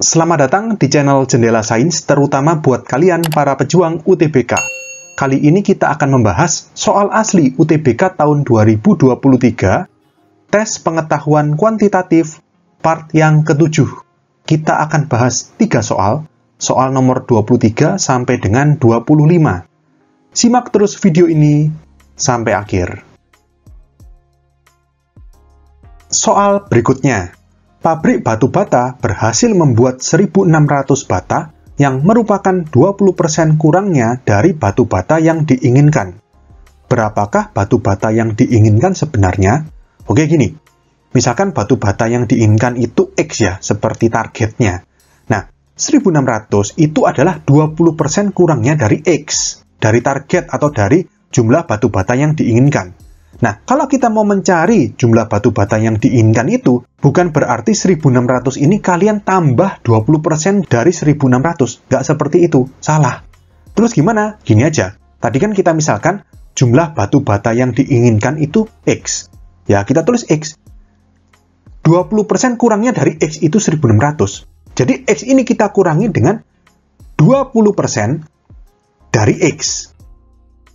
Selamat datang di channel Jendela Sains, terutama buat kalian para pejuang UTBK. Kali ini kita akan membahas soal asli UTBK tahun 2023, tes pengetahuan kuantitatif part yang ke-7. Kita akan bahas 3 soal nomor 23 sampai dengan 25. Simak terus video ini sampai akhir. Soal berikutnya. Pabrik batu bata berhasil membuat 1.600 bata yang merupakan 20% kurangnya dari batu bata yang diinginkan. Berapakah batu bata yang diinginkan sebenarnya? Oke gini, misalkan batu bata yang diinginkan itu X ya, seperti targetnya. Nah, 1.600 itu adalah 20% kurangnya dari X, dari target atau dari jumlah batu bata yang diinginkan. Nah, kalau kita mau mencari jumlah batu bata yang diinginkan itu, bukan berarti 1.600 ini kalian tambah 20% dari 1.600. Nggak seperti itu, salah. Terus gimana? Gini aja. Tadi kan kita misalkan jumlah batu bata yang diinginkan itu X. Ya, kita tulis X. 20% kurangnya dari X itu 1.600. Jadi, X ini kita kurangi dengan 20% dari X.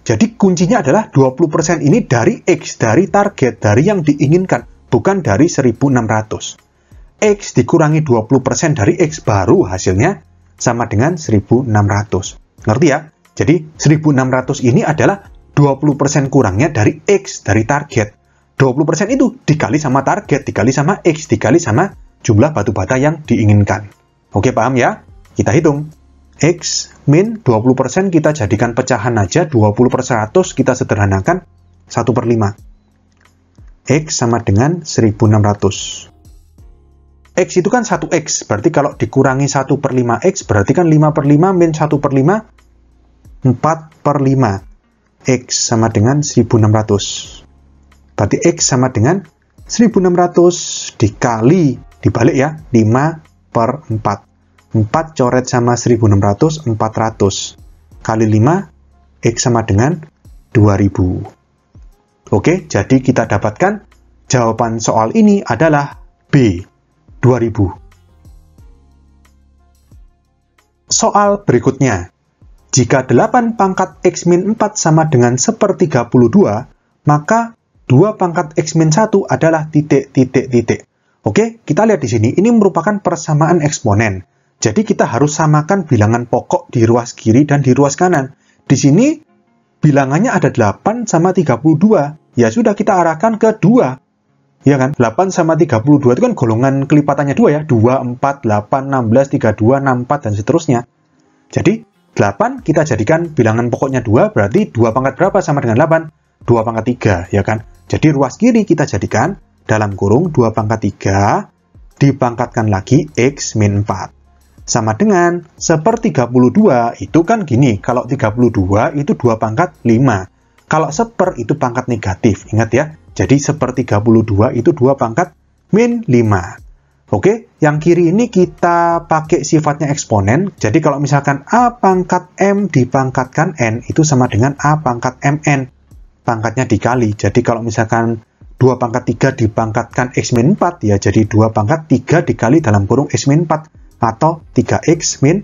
Jadi kuncinya adalah 20% ini dari X, dari target, dari yang diinginkan, bukan dari 1.600. X dikurangi 20% dari X baru hasilnya sama dengan 1.600. Ngerti ya? Jadi 1.600 ini adalah 20% kurangnya dari X, dari target. 20% itu dikali sama target, dikali sama X, dikali sama jumlah batu bata yang diinginkan. Oke, paham ya? Kita hitung. X min 20% kita jadikan pecahan aja, 20/100 kita sederhanakan 1/5. X sama dengan 1.600. X itu kan 1X, berarti kalau dikurangi 1/5X, berarti kan 5/5 min 1/5, 4/5. X sama dengan 1.600. Berarti X sama dengan 1.600 dikali, dibalik ya, 5/4. 4 coret sama 1.600, 400. Kali 5, X sama dengan 2.000. Oke, jadi kita dapatkan jawaban soal ini adalah B, 2.000. Soal berikutnya. Jika 8 pangkat X min 4 sama dengan 1/32, maka 2 pangkat X min 1 adalah titik. Oke, kita lihat di sini, ini merupakan persamaan eksponen. Jadi kita harus samakan bilangan pokok di ruas kiri dan di ruas kanan. Di sini bilangannya ada 8 sama 32. Ya sudah, kita arahkan ke 2. Ya kan? 8 sama 32 itu kan golongan kelipatannya 2 ya. 2, 4, 8, 16, 32, 64, dan seterusnya. Jadi 8 kita jadikan bilangan pokoknya 2, berarti 2 pangkat berapa sama dengan 8? 2 pangkat 3, ya kan? Jadi ruas kiri kita jadikan dalam kurung 2 pangkat 3 dipangkatkan lagi X min 4. Sama dengan 1/32 itu kan gini, kalau 32 itu 2 pangkat 5. Kalau 1/, itu pangkat negatif, ingat ya. Jadi 1/32 itu 2 pangkat min 5. Oke, yang kiri ini kita pakai sifatnya eksponen. Jadi kalau misalkan A pangkat M dipangkatkan N, itu sama dengan A pangkat MN. Pangkatnya dikali. Jadi kalau misalkan 2 pangkat 3 dipangkatkan X min 4, ya jadi 2 pangkat 3 dikali dalam kurung X min 4. Atau 3X min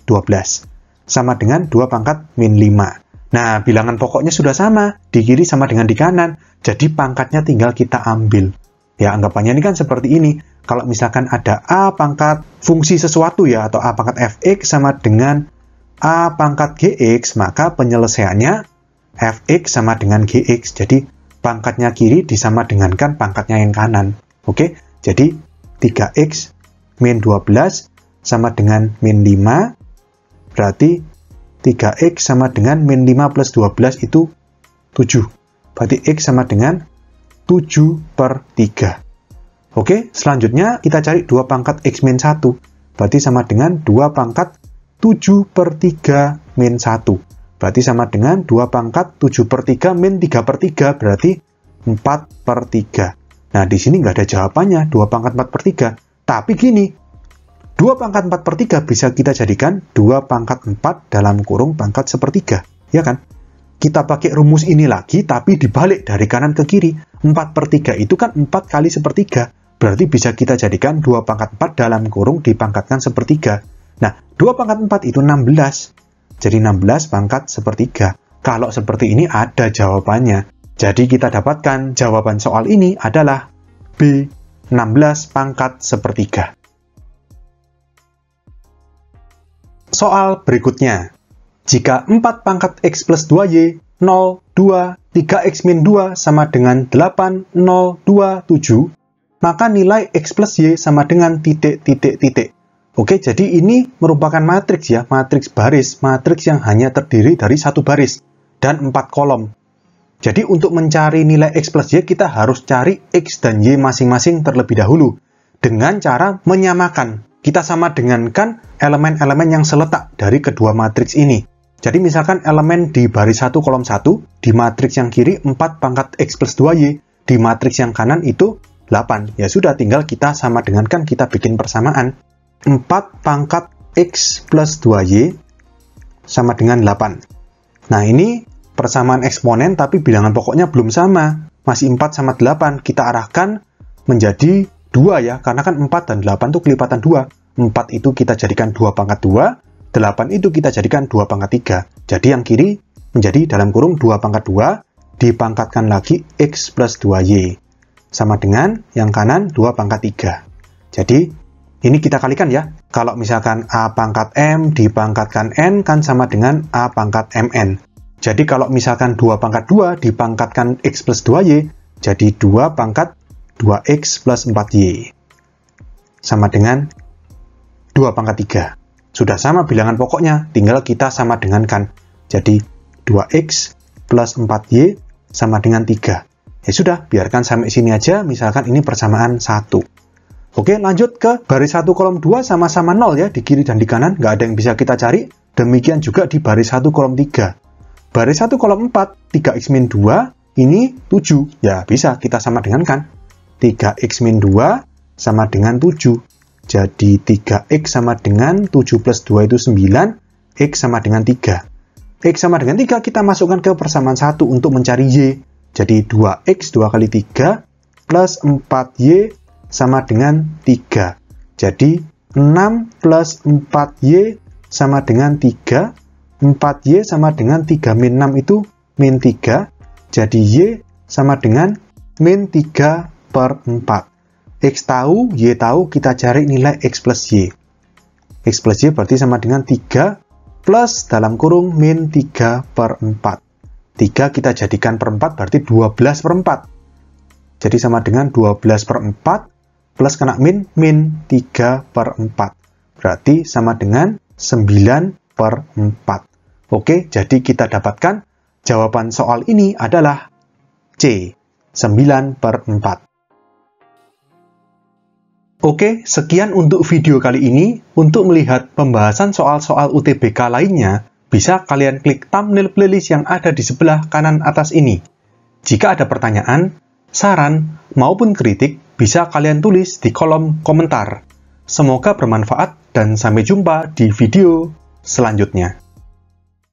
12. Sama dengan 2 pangkat min 5. Nah, bilangan pokoknya sudah sama. Di kiri sama dengan di kanan. Jadi pangkatnya tinggal kita ambil. Ya, anggapannya ini kan seperti ini. Kalau misalkan ada A pangkat fungsi sesuatu ya, atau A pangkat Fx sama dengan A pangkat Gx, maka penyelesaiannya Fx sama dengan Gx. Jadi pangkatnya kiri disama dengankan pangkatnya yang kanan. Oke, jadi 3X min 12 sama dengan min 5, berarti 3X sama dengan min 5 plus 12 itu 7. Berarti X sama dengan 7/3. Oke, selanjutnya kita cari 2 pangkat X min 1. Berarti sama dengan 2 pangkat 7/3 min 1. Berarti sama dengan 2 pangkat 7/3 min 3/3, berarti 4/3. Nah, di sini nggak ada jawabannya, 2 pangkat 4/3. Tapi gini, 2 pangkat 4/3 bisa kita jadikan 2 pangkat 4 dalam kurung pangkat 1/3. Ya kan? Kita pakai rumus ini lagi, tapi dibalik dari kanan ke kiri. 4/3 itu kan 4 kali 1/3. berarti bisa kita jadikan 2 pangkat 4 dalam kurung dipangkatkan sepertiga. Nah, 2 pangkat 4 itu 16. Jadi 16 pangkat sepertiga. Kalau seperti ini ada jawabannya. Jadi kita dapatkan jawaban soal ini adalah B, 16 pangkat sepertiga. Soal berikutnya. Jika 4 pangkat X plus 2Y, 0, 2, 3X min 2 sama dengan 8, 0, 2, 7, maka nilai X plus Y sama dengan titik, titik, titik. Oke, jadi ini merupakan matriks ya, matriks baris, matriks yang hanya terdiri dari satu baris dan 4 kolom. Jadi untuk mencari nilai X plus Y, kita harus cari X dan Y masing-masing terlebih dahulu dengan cara menyamakan. Kita sama dengankan elemen-elemen yang seletak dari kedua matriks ini. Jadi misalkan elemen di baris 1 kolom 1, di matriks yang kiri 4 pangkat X plus 2Y, di matriks yang kanan itu 8. Ya sudah, tinggal kita sama dengankan, kita bikin persamaan. 4 pangkat X plus 2Y sama dengan 8. Nah ini persamaan eksponen tapi bilangan pokoknya belum sama. Masih 4 sama 8, kita arahkan menjadi 2 ya, karena kan 4 dan 8 itu kelipatan 2. 4 itu kita jadikan 2 pangkat 2, 8 itu kita jadikan 2 pangkat 3. Jadi yang kiri menjadi dalam kurung 2 pangkat 2, dipangkatkan lagi X plus 2Y. Sama dengan yang kanan 2 pangkat 3. Jadi ini kita kalikan ya. Kalau misalkan A pangkat M dipangkatkan N kan sama dengan A pangkat MN. Jadi kalau misalkan 2 pangkat 2 dipangkatkan X plus 2Y, jadi 2 pangkat 2X plus 4Y. Sama dengan 2 pangkat 3. Sudah sama bilangan pokoknya, tinggal kita sama dengankan. Jadi 2X plus 4Y sama dengan 3. Ya sudah, biarkan sampai sini aja, misalkan ini persamaan 1. Oke, lanjut ke baris 1 kolom 2 sama-sama 0 ya, di kiri dan di kanan, nggak ada yang bisa kita cari. Demikian juga di baris 1 kolom 3. Baris 1 kolom 4, 3X min 2, ini 7. Ya, bisa kita sama dengankan. 3X min 2 sama dengan 7. Jadi 3X sama dengan 7 plus 2 itu 9, X sama dengan 3. X sama dengan 3 kita masukkan ke persamaan 1 untuk mencari Y. Jadi 2X 2 kali 3 plus 4Y sama dengan 3. Jadi 6 plus 4Y sama dengan 3. 4Y sama dengan 3 min 6 itu min 3. Jadi Y sama dengan min 3 per 4. X tahu, Y tahu, kita cari nilai X plus Y. X plus Y berarti sama dengan 3 plus dalam kurung min 3 per 4. 3 kita jadikan per 4 berarti 12 per 4. Jadi sama dengan 12 per 4 plus kena min 3 per 4. Berarti sama dengan 9 per 4. Oke, jadi kita dapatkan jawaban soal ini adalah C, 9 per 4. Oke, sekian untuk video kali ini. Untuk melihat pembahasan soal-soal UTBK lainnya, bisa kalian klik thumbnail playlist yang ada di sebelah kanan atas ini. Jika ada pertanyaan, saran, maupun kritik, bisa kalian tulis di kolom komentar. Semoga bermanfaat dan sampai jumpa di video selanjutnya.